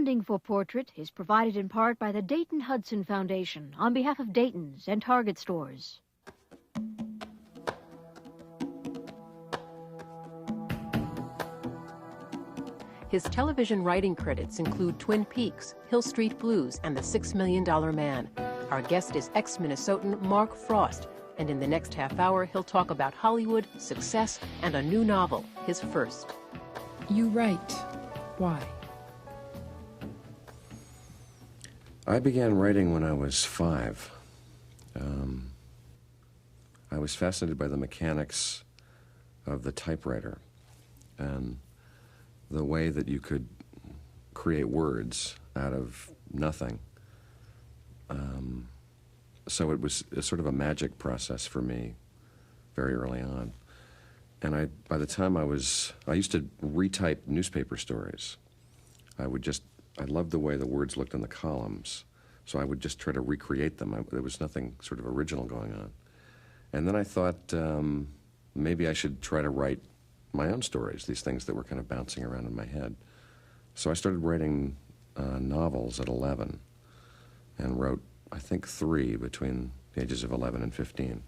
Funding for Portrait is provided in part by the Dayton Hudson Foundation on behalf of Dayton's and Target stores. His television writing credits include Twin Peaks, Hill Street Blues, and The $6 Million Man. Our guest is ex-Minnesotan Mark Frost, and in the next half hour, he'll talk about Hollywood, success, and a new novel, his first. You write. Why? I began writing when I was 5. I was fascinated by the mechanics of the typewriter and the way that you could create words out of nothing. So it was sort of a magic process for me very early on. And by the time I used to retype newspaper stories. I loved the way the words looked in the columns, so I would just try to recreate them. There was nothing sort of original going on. And then I thought maybe I should try to write my own stories, these things that were kind of bouncing around in my head. So I started writing novels at 11 and wrote, I think, 3 between the ages of 11 and 15.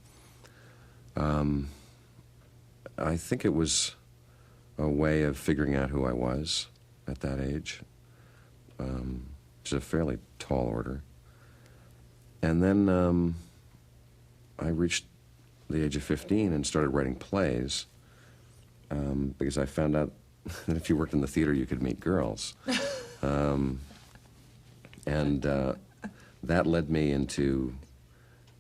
I think it was a way of figuring out who I was at that age, which is a fairly tall order. And then I reached the age of 15 and started writing plays because I found out that if you worked in the theater, you could meet girls. That led me into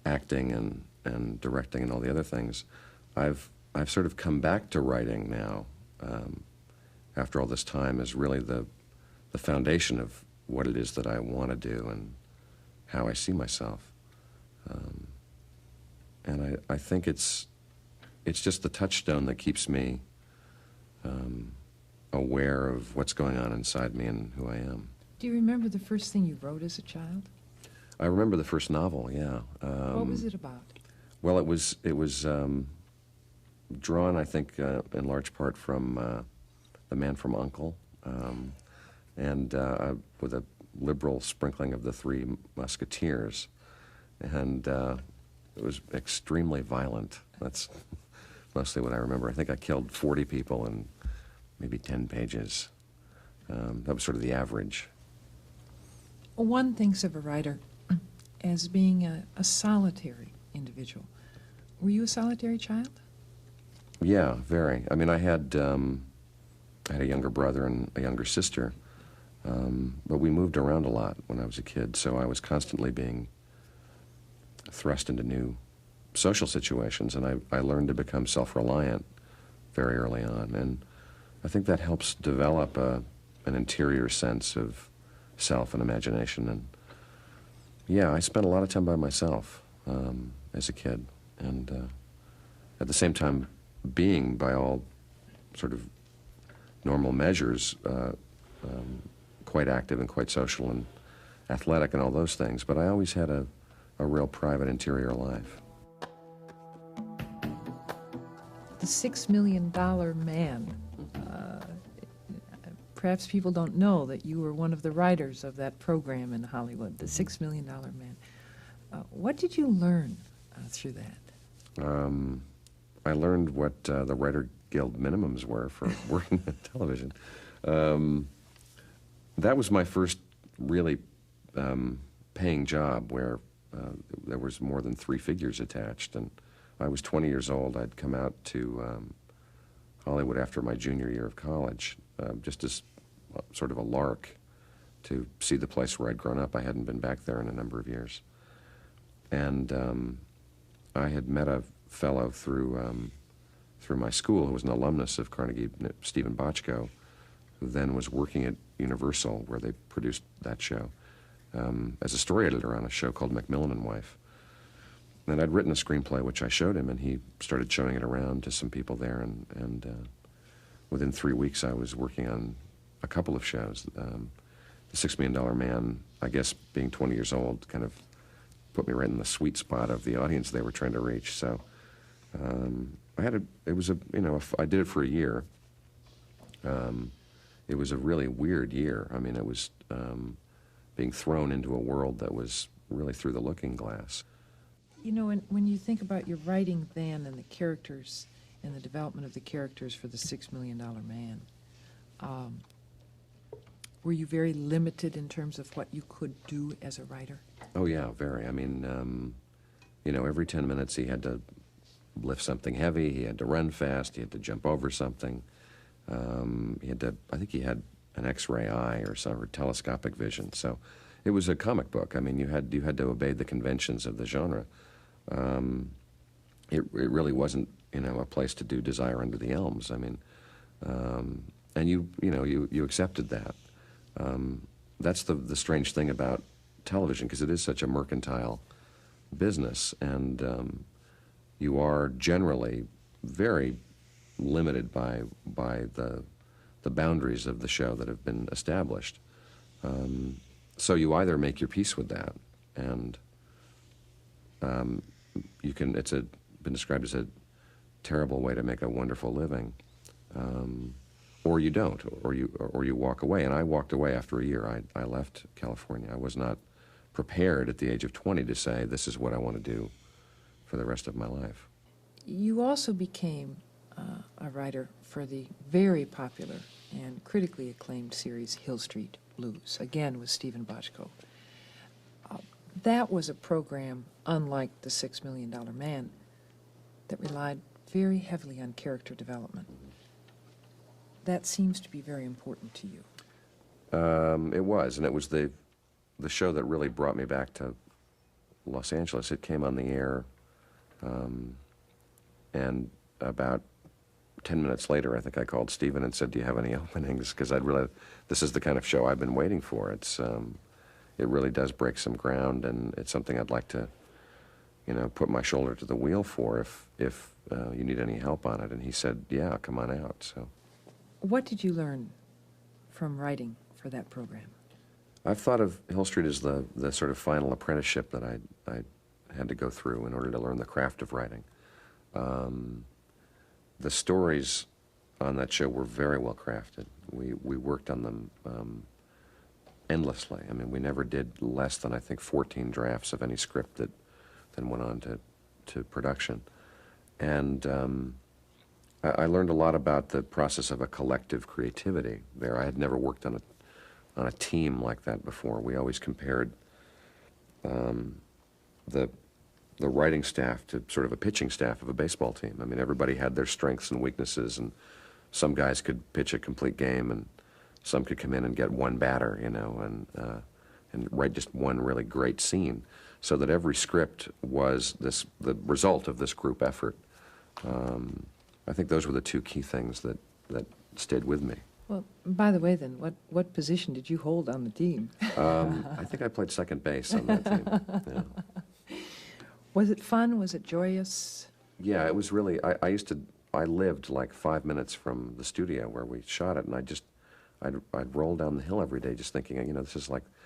acting and directing and all the other things. I've sort of come back to writing now, after all this time, as really the foundation of what it is that I want to do and how I see myself. And I think it's just the touchstone that keeps me aware of what's going on inside me and who I am. Do you remember the first thing you wrote as a child? I remember the first novel, yeah. What was it about? Well, it was drawn, I think, in large part from The Man from U.N.C.L.E., and with a liberal sprinkling of the Three Musketeers. And it was extremely violent. That's mostly what I remember. I think I killed 40 people in maybe 10 pages. That was sort of the average. One thinks of a writer as being a solitary individual. Were you a solitary child? Yeah, very. I mean, I had a younger brother and a younger sister, but we moved around a lot when I was a kid, so I was constantly being thrust into new social situations, and I learned to become self-reliant very early on, and I think that helps develop an interior sense of self and imagination. And yeah, I spent a lot of time by myself as a kid, and at the same time being, by all sort of normal measures, quite active and quite social and athletic and all those things, but I always had a real private interior life. The $6 Million Man. Perhaps people don't know that you were one of the writers of that program in Hollywood, The $6 Million Man. What did you learn through that? I learned what the Writer Guild minimums were for working on television. That was my first really paying job where there was more than 3 figures attached. And I was 20 years old. I'd come out to Hollywood after my junior year of college, just as sort of a lark to see the place where I'd grown up. I hadn't been back there in a number of years. And I had met a fellow through my school who was an alumnus of Carnegie, Stephen Bochco, who then was working at Universal, where they produced that show, as a story editor on a show called Macmillan and Wife. And I'd written a screenplay, which I showed him, and he started showing it around to some people there, and within 3 weeks I was working on a couple of shows. The $6 Million Man, I guess being 20 years old, kind of put me right in the sweet spot of the audience they were trying to reach. So I did it for a year. it was a really weird year. I mean, it was being thrown into a world that was really through the looking glass. You know, when you think about your writing then and the characters and the development of the characters for the $6 Million Man, were you very limited in terms of what you could do as a writer? Oh, yeah, very. I mean, you know, every 10 minutes he had to lift something heavy, he had to run fast, he had to jump over something. He had to, I think he had an X-ray eye or some or telescopic vision. So it was a comic book. I mean, you had to obey the conventions of the genre. It really wasn't, you know, a place to do Desire Under the Elms. I mean, and you accepted that. That's the strange thing about television, because it is such a mercantile business, and you are generally very limited by the boundaries of the show that have been established. So you either make your peace with that, and you can. It's been described as a terrible way to make a wonderful living, or you don't, or you walk away. And I walked away after a year. I left California. I was not prepared at the age of 20 to say, this is what I want to do for the rest of my life. You also became a writer for the very popular and critically acclaimed series Hill Street Blues, again with Stephen Bochco. That was a program, unlike The $6 Million Man, that relied very heavily on character development. That seems to be very important to you. It was, and it was the show that really brought me back to Los Angeles. It came on the air, and about 10 minutes later, I think I called Stephen and said, do you have any openings? Because I'd really, this is the kind of show I've been waiting for. It's, it really does break some ground, and it's something I'd like to, you know, put my shoulder to the wheel for if you need any help on it. And he said, yeah, come on out. So, what did you learn from writing for that program? I've thought of Hill Street as the sort of final apprenticeship that I had to go through in order to learn the craft of writing. The stories on that show were very well crafted. We worked on them endlessly. I mean, we never did less than, I think, 14 drafts of any script that then went on to production. And I learned a lot about the process of a collective creativity there. I had never worked on a team like that before. We always compared the writing staff to sort of a pitching staff of a baseball team. I mean, everybody had their strengths and weaknesses, and some guys could pitch a complete game, and some could come in and get one batter, you know, and write just one really great scene, so that every script was the result of this group effort. I think those were the two key things that stayed with me. Well, by the way, then, what position did you hold on the team? I think I played second base on that team. Yeah. Was it fun? Was it joyous? Yeah, it was really, I lived like 5 minutes from the studio where we shot it, and I'd roll down the hill every day just thinking, you know, this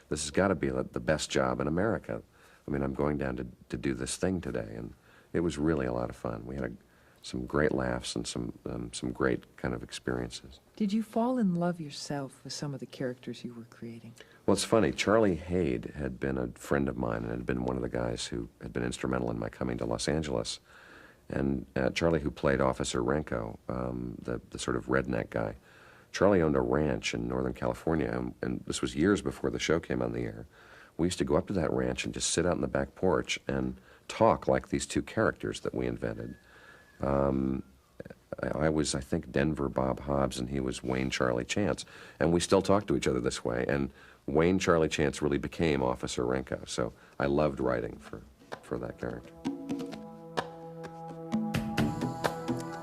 has got to be the best job in America. I mean, I'm going down to do this thing today, and it was really a lot of fun. We had some great laughs and some great kind of experiences. Did you fall in love yourself with some of the characters you were creating? Well, it's funny. Charlie Haid had been a friend of mine and had been one of the guys who had been instrumental in my coming to Los Angeles. And Charlie, who played Officer Renko, the sort of redneck guy, Charlie owned a ranch in Northern California, and this was years before the show came on the air. We used to go up to that ranch and just sit out on the back porch and talk like these two characters that we invented. I was, I think, Denver Bob Hobbs, and he was Wayne Charlie Chance. And we still talk to each other this way. And Wayne Charlie Chance really became Officer Renko. So I loved writing for that character.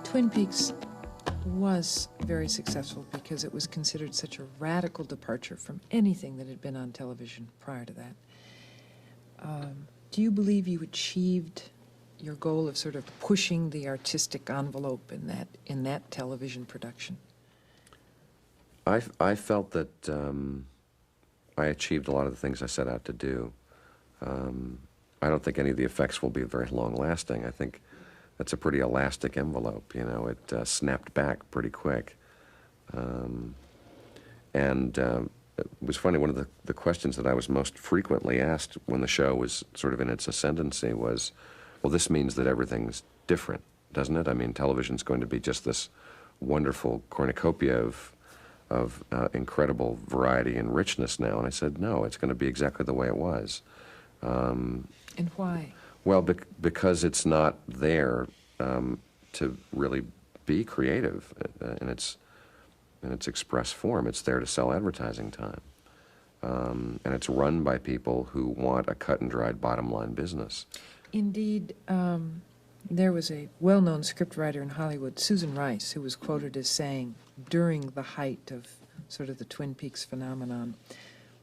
Twin Peaks was very successful because it was considered such a radical departure from anything that had been on television prior to that. Do you believe you achieved your goal of sort of pushing the artistic envelope in that television production? I felt that I achieved a lot of the things I set out to do. I don't think any of the effects will be very long-lasting. I think that's a pretty elastic envelope, you know. It snapped back pretty quick. And it was funny, one of the questions that I was most frequently asked when the show was sort of in its ascendancy was, well, this means that everything's different, doesn't it? I mean, television's going to be just this wonderful cornucopia of incredible variety and richness now. And I said, no, it's going to be exactly the way it was. And why? Well, because it's not there to really be creative in its express form. It's there to sell advertising time. And it's run by people who want a cut-and-dried bottom-line business. Indeed, there was a well-known scriptwriter in Hollywood, Susan Rice, who was quoted as saying, during the height of sort of the Twin Peaks phenomenon,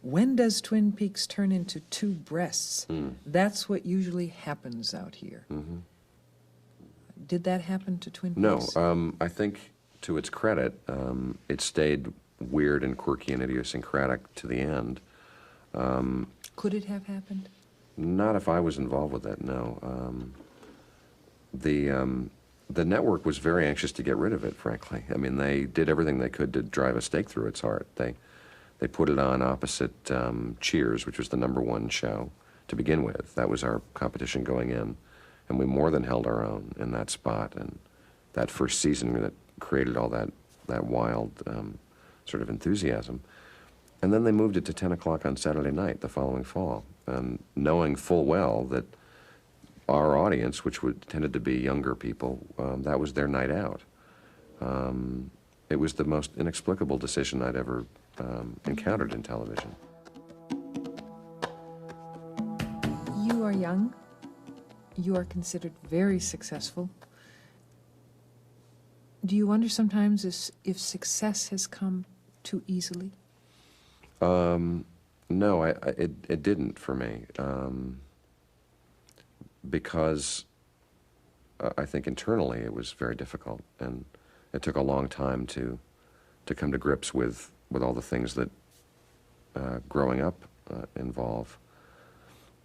when does Twin Peaks turn into two breasts? That's what usually happens out here. Mm-hmm. Did that happen to Twin Peaks? No, I think to its credit, it stayed weird and quirky and idiosyncratic to the end. Could it have happened? Not if I was involved with it, no. The network was very anxious to get rid of it, frankly. I mean, they did everything they could to drive a stake through its heart. They put it on opposite Cheers, which was the #1 show to begin with. That was our competition going in, and we more than held our own in that spot. And that first season that created all that wild sort of enthusiasm. And then they moved it to 10 o'clock on Saturday night the following fall, and knowing full well that our audience, which tended to be younger people, that was their night out. It was the most inexplicable decision I'd ever encountered in television. You are young. You are considered very successful. Do you wonder sometimes if success has come too easily? No, it didn't for me. Because I think internally it was very difficult, and it took a long time to come to grips with all the things that growing up involve.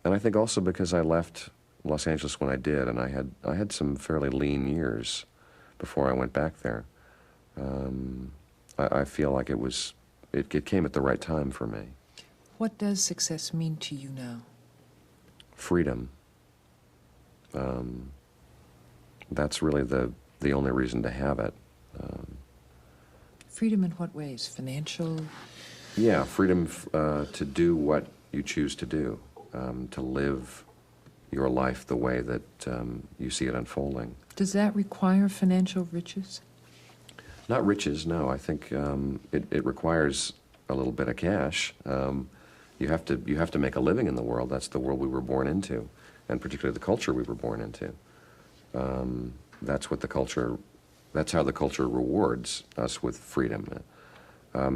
And I think also because I left Los Angeles when I did, and I had some fairly lean years before I went back there. I feel like it came at the right time for me. What does success mean to you now? Freedom. That's really the only reason to have it. Freedom in what ways? Financial? Yeah, freedom to do what you choose to do, to live your life the way that you see it unfolding. Does that require financial riches? Not riches, no. I think it requires a little bit of cash. You have to make a living in the world. That's the world we were born into, and particularly the culture we were born into. That's how the culture rewards us with freedom.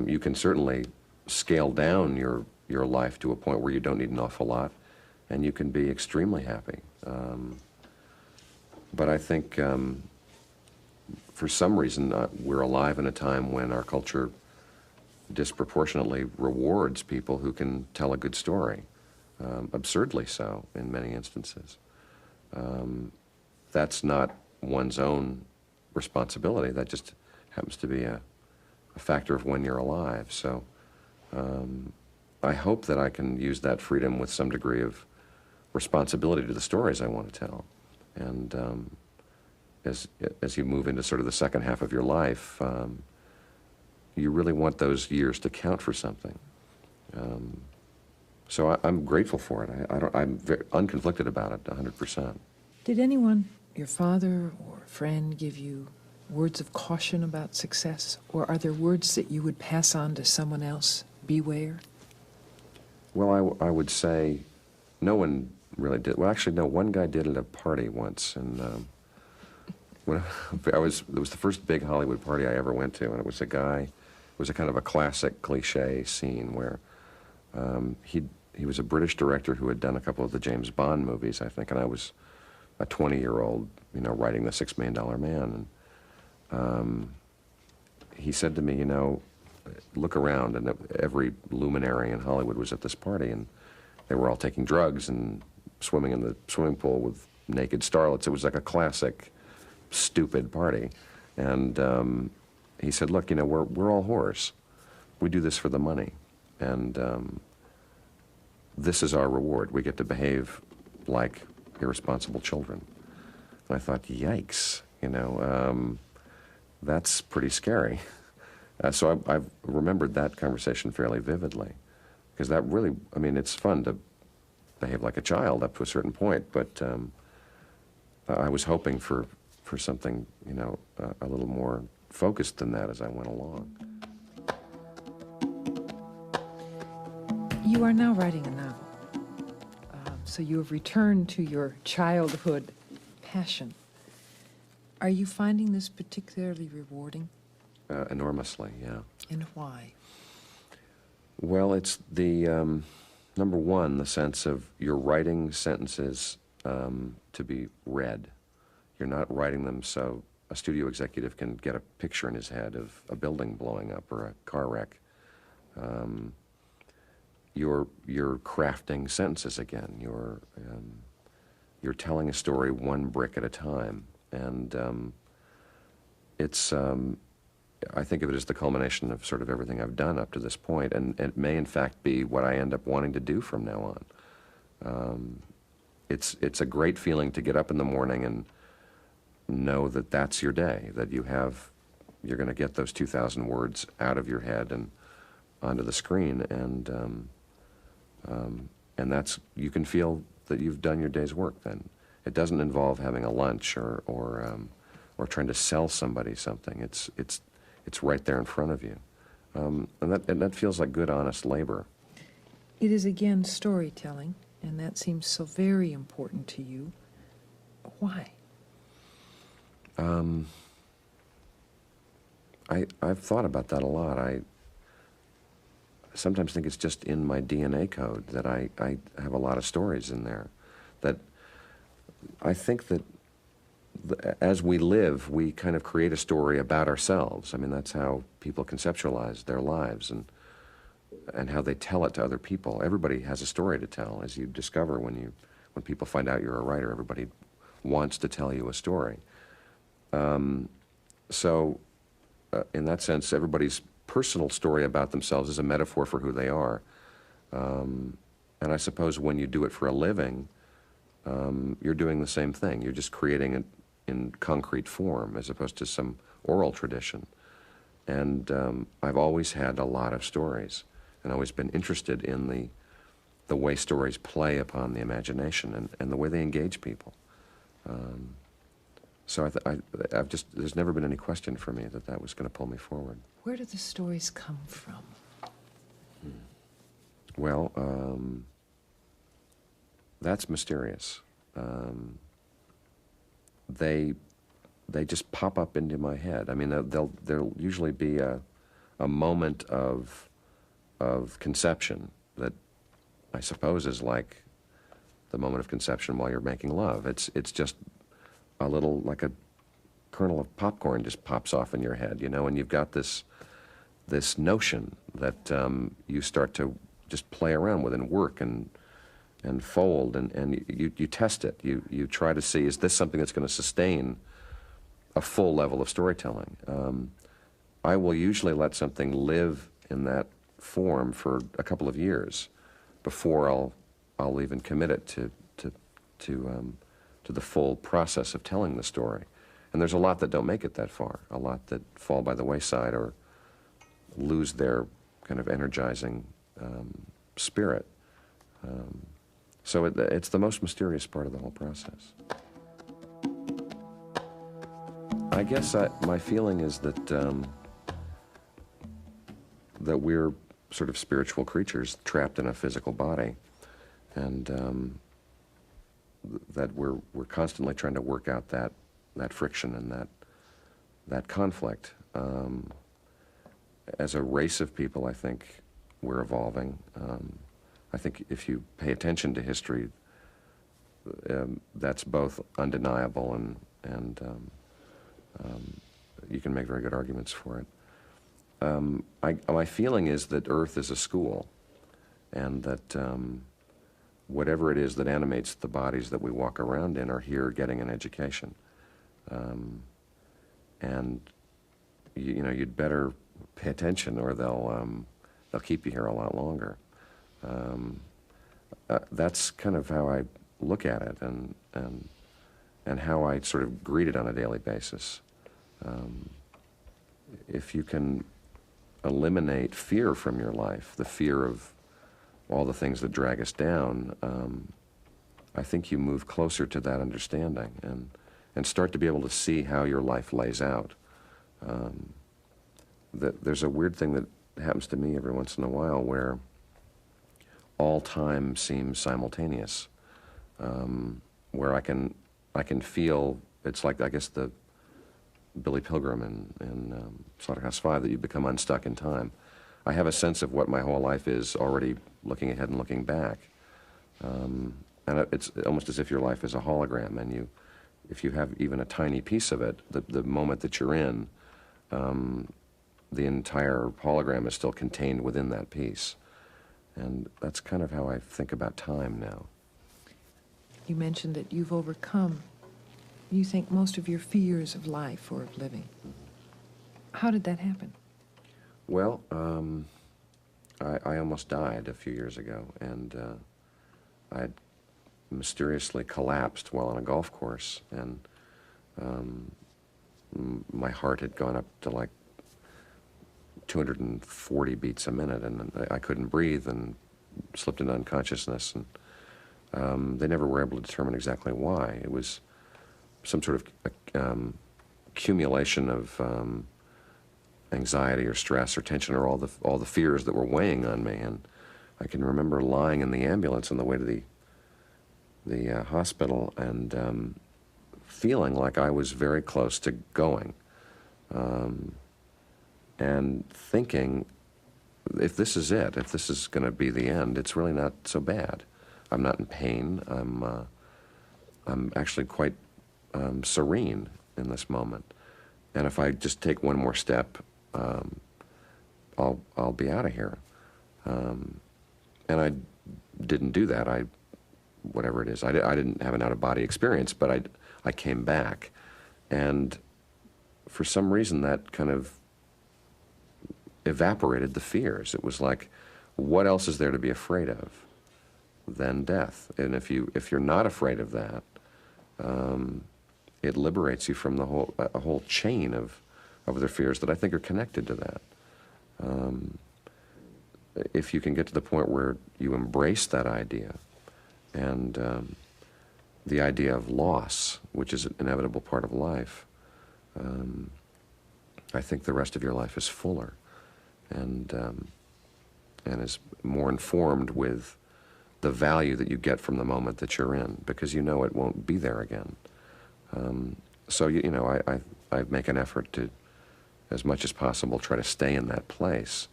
You can certainly scale down your life to a point where you don't need an awful lot, and you can be extremely happy. But I think for some reason we're alive in a time when our culture disproportionately rewards people who can tell a good story, absurdly so in many instances. That's not one's own responsibility. That just happens to be a factor of when you're alive. So I hope that I can use that freedom with some degree of responsibility to the stories I want to tell. And as you move into sort of the second half of your life, you really want those years to count for something. So I'm grateful for it. I'm very unconflicted about it, 100%. Did anyone, your father or a friend, give you words of caution about success? Or are there words that you would pass on to someone else? Beware? Well, I would say no one really did. Well, actually, no, one guy did at a party once. And when it was the first big Hollywood party I ever went to, and it was a guy, it was a kind of a classic cliche scene where he was a British director who had done a couple of the James Bond movies, I think, and I was a 20-year-old, writing The $6 Million Man. And he said to me, look around, and every luminary in Hollywood was at this party, and they were all taking drugs and swimming in the swimming pool with naked starlets. It was like a classic, stupid party. And he said, look, we're all whores. we do this for the money, and this is our reward. We get to behave like irresponsible children. And I thought, yikes, that's pretty scary. So I've remembered that conversation fairly vividly, because that really, it's fun to behave like a child up to a certain point, but I was hoping for something, a little more focused than that as I went along. You are now writing a novel, so you have returned to your childhood passion. Are you finding this particularly rewarding? Enormously, yeah. And why? Well, it's the, number one, the sense of you're writing sentences to be read. You're not writing them so a studio executive can get a picture in his head of a building blowing up or a car wreck. You're crafting sentences again. You're telling a story one brick at a time, and it's. I think of it as the culmination of sort of everything I've done up to this point, and it may in fact be what I end up wanting to do from now on. It's a great feeling to get up in the morning and know that that's your day, that you're going to get those 2,000 words out of your head and onto the screen, and that's, you can feel that you've done your day's work then. It doesn't involve having a lunch or trying to sell somebody something. It's right there in front of you, and that feels like good, honest labor. It is again storytelling, and that seems so very important to you. Why? I've thought about that a lot. I sometimes think it's just in my DNA code that I have a lot of stories in there. That I think that as we live, we kind of create a story about ourselves. That's how people conceptualize their lives and how they tell it to other people. Everybody has a story to tell, as you discover when people find out you're a writer. Everybody wants to tell you a story. So in that sense, everybody's personal story about themselves is a metaphor for who they are. And I suppose when you do it for a living, you're doing the same thing. You're just creating it in concrete form as opposed to some oral tradition. And I've always had a lot of stories and always been interested in the way stories play upon the imagination and the way they engage people. So there's never been any question for me that was going to pull me forward. Where do the stories come from? Well, that's mysterious. They just pop up into my head. There'll usually be a moment of conception that I suppose is like the moment of conception while you're making love. It's just a little, like a kernel of popcorn just pops off in your head, and you've got this notion that you start to just play around with and work and fold, and you test it. You try to see, is this something that's going to sustain a full level of storytelling? I will usually let something live in that form for a couple of years before I'll even commit it to the full process of telling the story. And there's a lot that don't make it that far, a lot that fall by the wayside or lose their kind of energizing spirit. So it's the most mysterious part of the whole process. I guess my feeling is that that we're sort of spiritual creatures trapped in a physical body, and that we're constantly trying to work out that friction and that conflict. As a race of people, I think we're evolving. I think if you pay attention to history, that's both undeniable and you can make very good arguments for it. My feeling is that Earth is a school, and that whatever it is that animates the bodies that we walk around in are here getting an education. And you'd better pay attention, or they'll they'll keep you here a lot longer. That's kind of how I look at it, and how I sort of greet it on a daily basis. If you can eliminate fear from your life, the fear of all the things that drag us down, I think you move closer to that understanding and start to be able to see how your life lays out. There's a weird thing that happens to me every once in a while where all time seems simultaneous, where I can feel, it's like, I guess, the Billy Pilgrim in Slaughterhouse 5, that you become unstuck in time. I have a sense of what my whole life is already, looking ahead and looking back. And it's almost as if your life is a hologram, and if you have even a tiny piece of it, the moment that you're in, the entire hologram is still contained within that piece. And that's kind of how I think about time now. You mentioned that you've overcome, you think, most of your fears of life or of living. How did that happen? Well, I almost died a few years ago, and I had mysteriously collapsed while on a golf course, and my heart had gone up to like 240 beats a minute, and I couldn't breathe and slipped into unconsciousness, and they never were able to determine exactly why. It was some sort of accumulation of anxiety or stress or tension, or all the fears that were weighing on me. And I can remember lying in the ambulance on the way to the hospital and feeling like I was very close to going, and thinking, if this is it, if this is going to be the end, it's really not so bad. I'm not in pain. I'm actually quite serene in this moment. And if I just take one more step, I'll be out of here. And I didn't do that. Whatever it is, I didn't have an out-of-body experience, but I came back, and for some reason that kind of evaporated the fears. It was like, what else is there to be afraid of than death? And if you're not afraid of that, it liberates you from a whole chain of other fears that I think are connected to that. If you can get to the point where you embrace that idea, and the idea of loss, which is an inevitable part of life, I think the rest of your life is fuller, and is more informed with the value that you get from the moment that you're in, because you know it won't be there again. So I make an effort to, as much as possible, try to stay in that place,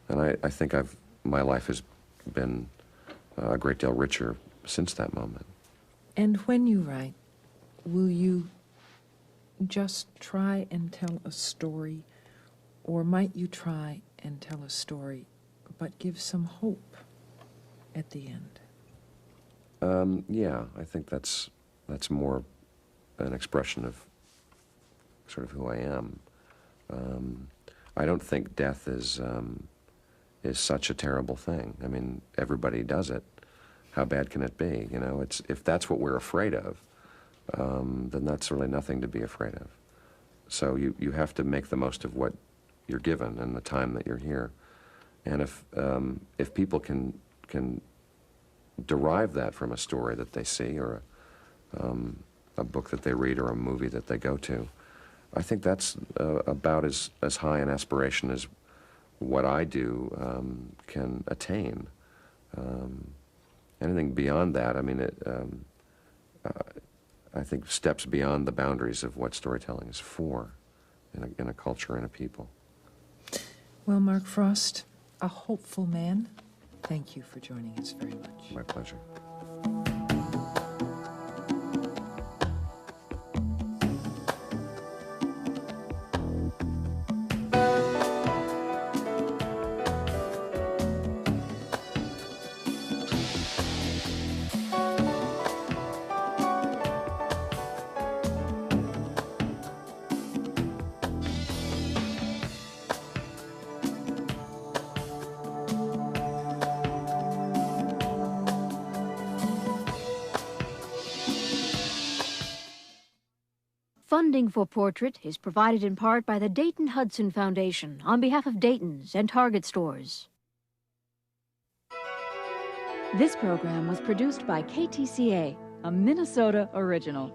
and I think my life has been a great deal richer since that moment. And when you write, will you just try and tell a story, or might you try and tell a story but give some hope at the end? Yeah, I think that's more an expression of sort of who I am. I don't think death is such a terrible thing. I mean, everybody does it. How bad can it be? You know, if that's what we're afraid of, then that's really nothing to be afraid of. So you have to make the most of what you're given and the time that you're here. And if people can derive that from a story that they see, or a book that they read, or a movie that they go to, I think that's about as high an aspiration as what I do can attain. Anything beyond that, I mean, I think steps beyond the boundaries of what storytelling is for in a culture and a people. Well, Mark Frost, a hopeful man, thank you for joining us very much. My pleasure. Funding for Portrait is provided in part by the Dayton-Hudson Foundation on behalf of Dayton's and Target stores. This program was produced by KTCA, a Minnesota original.